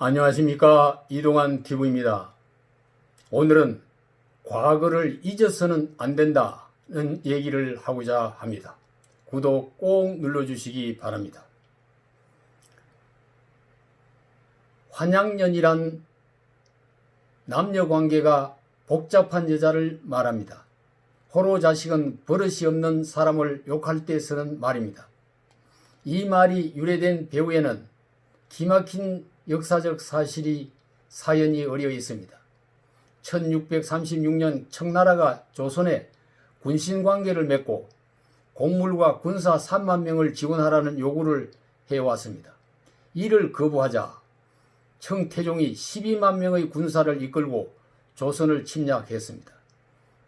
안녕하십니까, 이동환 TV입니다. 오늘은 과거를 잊어서는 안 된다는 얘기를 하고자 합니다. 구독 꼭 눌러주시기 바랍니다. 환양년이란 남녀관계가 복잡한 여자를 말합니다. 호로 자식은 버릇이 없는 사람을 욕할 때 쓰는 말입니다. 이 말이 유래된 배후에는 기막힌 역사적 사연이 어려 있습니다. 1636년 청나라가 조선에 군신관계를 맺고 공물과 군사 3만 명을 지원하라는 요구를 해왔습니다. 이를 거부하자 청태종이 12만 명의 군사를 이끌고 조선을 침략했습니다.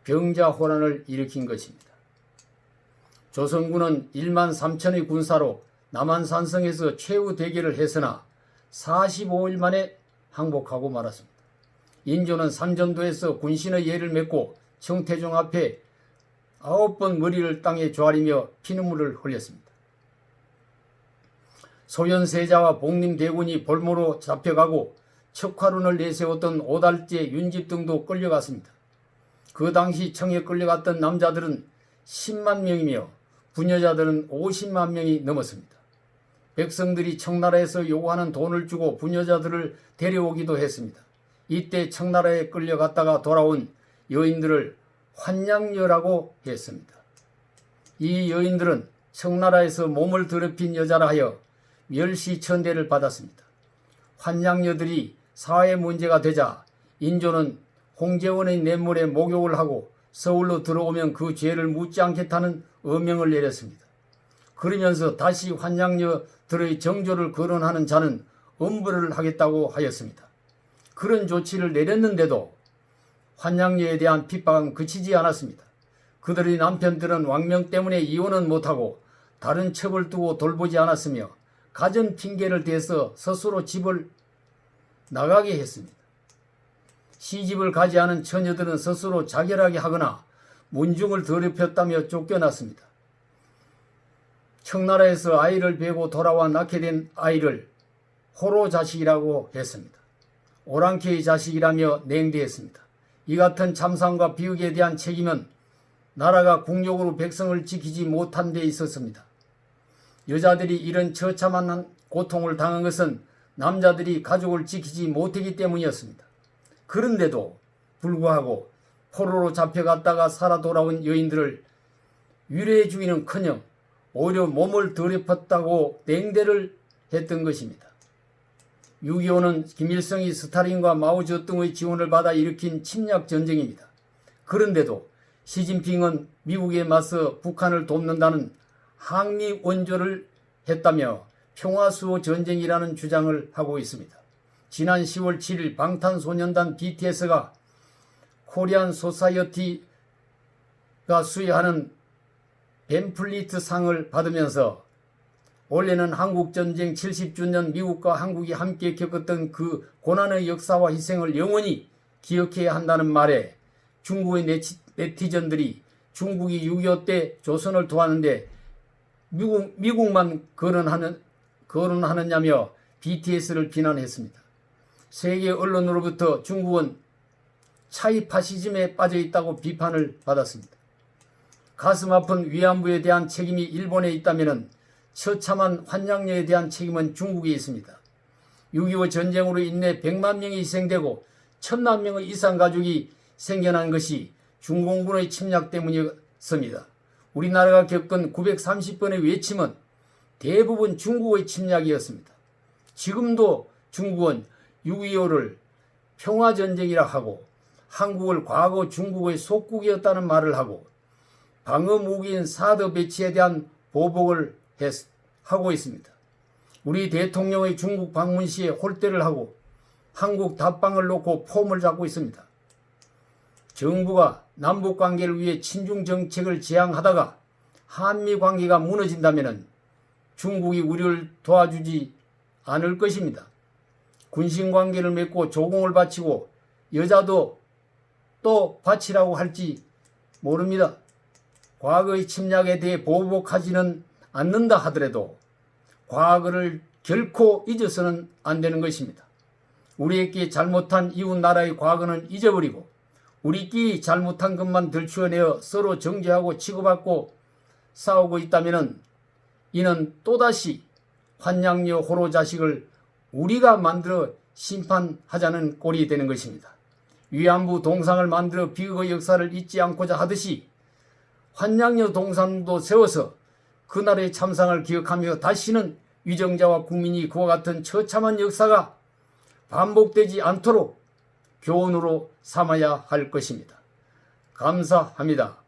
병자호란을 일으킨 것입니다. 조선군은 1만 3천의 군사로 남한산성에서 최후 대결을 했으나 45일 만에 항복하고 말았습니다. 인조는 삼전도에서 군신의 예를 맺고 청태종 앞에 9번 머리를 땅에 조아리며 피눈물을 흘렸습니다. 소현세자와 복림대군이 볼모로 잡혀가고 척화룬을 내세웠던 오달제, 윤집 등도 끌려갔습니다. 그 당시 청에 끌려갔던 남자들은 10만 명이며 부녀자들은 50만 명이 넘었습니다. 백성들이 청나라에서 요구하는 돈을 주고 부녀자들을 데려오기도 했습니다. 이때 청나라에 끌려갔다가 돌아온 여인들을 환양녀라고 했습니다. 이 여인들은 청나라에서 몸을 더럽힌 여자라 하여 멸시천대를 받았습니다. 환양녀들이 사회 문제가 되자 인조는 홍제원의 냇물에 목욕을 하고 서울로 들어오면 그 죄를 묻지 않겠다는 어명을 내렸습니다. 그러면서 다시 환양녀들의 정조를 거론하는 자는 엄벌을 하겠다고 하였습니다. 그런 조치를 내렸는데도 환양녀에 대한 핍박은 그치지 않았습니다. 그들의 남편들은 왕명 때문에 이혼은 못하고 다른 첩을 두고 돌보지 않았으며 가전 핑계를 대서 스스로 집을 나가게 했습니다. 시집을 가지 않은 처녀들은 스스로 자결하게 하거나 문중을 더럽혔다며 쫓겨났습니다. 청나라에서 아이를 베고 돌아와 낳게 된 아이를 호로 자식이라고 했습니다. 오랑캐의 자식이라며 냉대했습니다. 이 같은 참상과 비극에 대한 책임은 나라가 국력으로 백성을 지키지 못한 데 있었습니다. 여자들이 이런 처참한 고통을 당한 것은 남자들이 가족을 지키지 못하기 때문이었습니다. 그런데도 불구하고 포로로 잡혀갔다가 살아 돌아온 여인들을 위로해 주기는커녕 오히려 몸을 더럽혔다고 냉대를 했던 것입니다. 6.25는 김일성이 스탈린과 마오쩌둥의 지원을 받아 일으킨 침략 전쟁입니다. 그런데도 시진핑은 미국에 맞서 북한을 돕는다는 항미 원조를 했다며 평화수호 전쟁이라는 주장을 하고 있습니다. 지난 10월 7일 방탄소년단 BTS가 코리안 소사이어티가 수여하는 벤플리트 상을 받으면서 올해는 한국전쟁 70주년 미국과 한국이 함께 겪었던 그 고난의 역사와 희생을 영원히 기억해야 한다는 말에 중국의 네티즌들이 중국이 6.25 때 조선을 도왔는데 미국만 거론하느냐며 BTS를 비난했습니다. 세계 언론으로부터 중국은 차이 파시즘에 빠져 있다고 비판을 받았습니다. 가슴 아픈 위안부에 대한 책임이 일본에 있다면 처참한 환양녀에 대한 책임은 중국에 있습니다. 6.25 전쟁으로 인해 100만 명이 희생되고 1000만 명의 이상 가족이 생겨난 것이 중공군의 침략 때문이었습니다. 우리나라가 겪은 930번의 외침은 대부분 중국의 침략이었습니다. 지금도 중국은 6.25를 평화전쟁이라 하고 한국을 과거 중국의 속국이었다는 말을 하고 방어무기인 사드 배치에 대한 보복을 하고 있습니다. 우리 대통령의 중국 방문 시에 홀대를 하고 한국 답방을 놓고 폼을 잡고 있습니다. 정부가 남북관계를 위해 친중정책을 지향하다가 한미관계가 무너진다면 중국이 우리를 도와주지 않을 것입니다. 군신관계를 맺고 조공을 바치고 여자도 또 바치라고 할지 모릅니다. 과거의 침략에 대해 보복하지는 않는다 하더라도 과거를 결코 잊어서는 안 되는 것입니다. 우리에게 잘못한 이웃 나라의 과거는 잊어버리고 우리끼리 잘못한 것만 들추어내어 서로 정죄하고 치고받고 싸우고 있다면 이는 또다시 환양녀 호로 자식을 우리가 만들어 심판하자는 꼴이 되는 것입니다. 위안부 동상을 만들어 비극의 역사를 잊지 않고자 하듯이 환양녀 동상도 세워서 그날의 참상을 기억하며 다시는 위정자와 국민이 그와 같은 처참한 역사가 반복되지 않도록 교훈으로 삼아야 할 것입니다. 감사합니다.